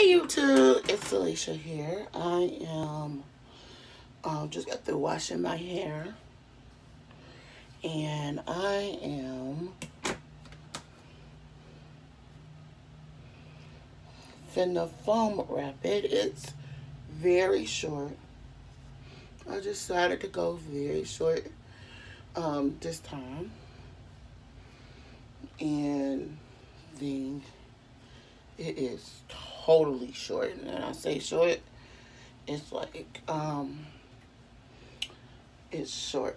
Hey YouTube, it's Alicia here. I am just got through washing my hair, and I am finna foam wrap it. It's very short. I decided to go very short this time, and then it is totally short. And when I say short, it's like it's short.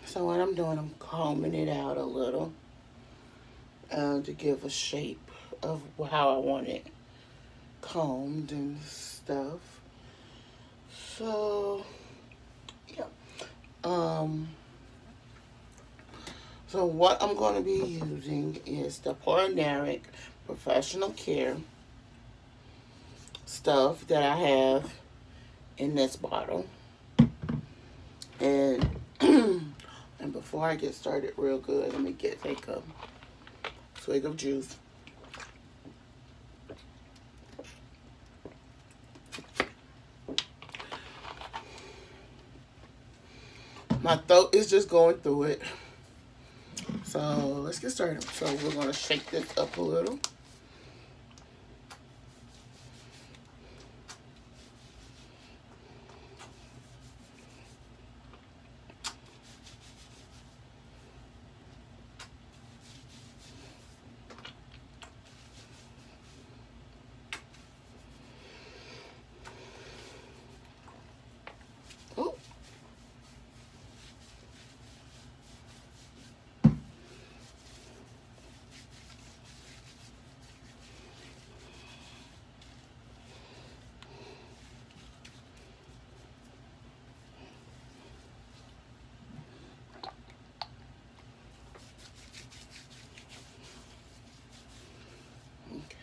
So what I'm doing, I'm combing it out a little to give a shape of how I want it combed and stuff. So yeah. So what I'm going to be using is the Polyneric Professional Care stuff that I have in this bottle. And and before I get started real good, let me take a swig of juice. My throat is just going through it. So let's get started. So we're going to shake this up a little. Oh.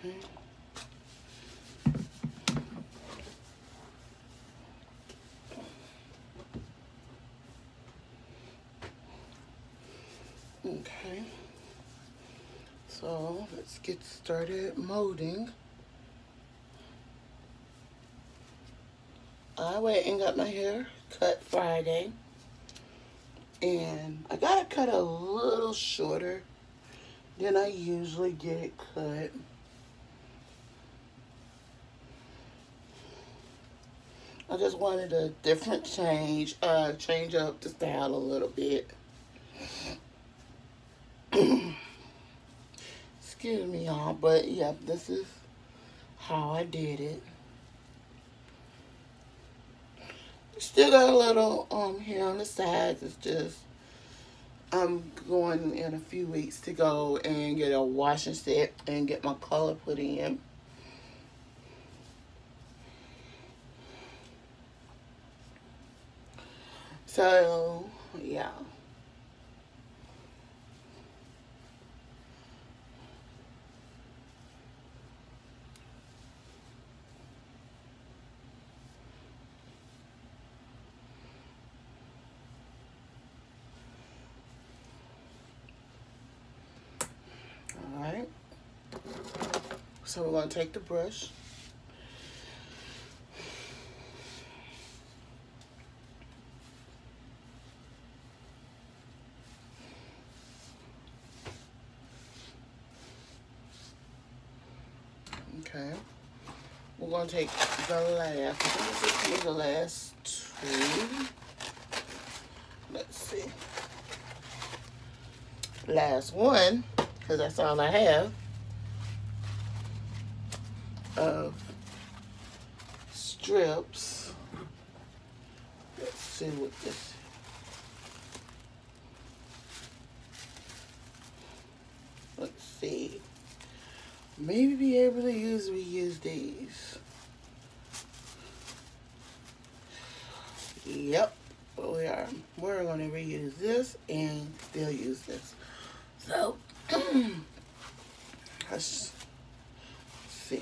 Okay. Okay. So let's get started molding. I went and got my hair cut Friday, and I got it cut a little shorter than I usually get it cut. I just wanted a different change up the style a little bit. Excuse me, y'all, but yeah, this is how I did it. Still got a little hair on the sides. It's just I'm going in a few weeks to go and get a washing set and get my color put in. So yeah. Alright. So we're going to take the brush. Okay. We're going to take the last, I think this is the last two. Let's see. Last one, because that's all I have of strips. Let's see what this. Let's see. Maybe be able to reuse these. Yep, but we're going to reuse this and still use this. So let's see.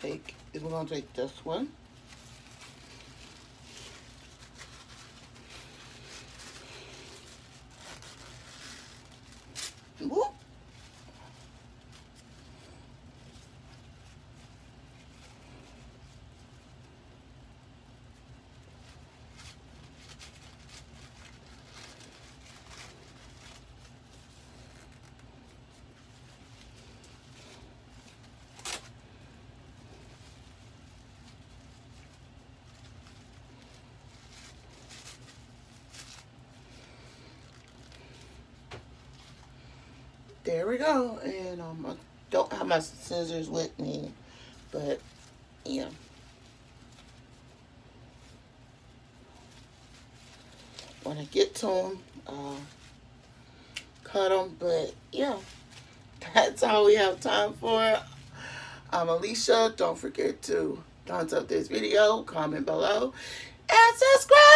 we're gonna take this one. Whoop. There we go. And I don't have my scissors with me, but yeah. When I get to them, cut them. But yeah, that's all we have time for. I'm Alicia. Don't forget to thumbs up this video, comment below, and subscribe.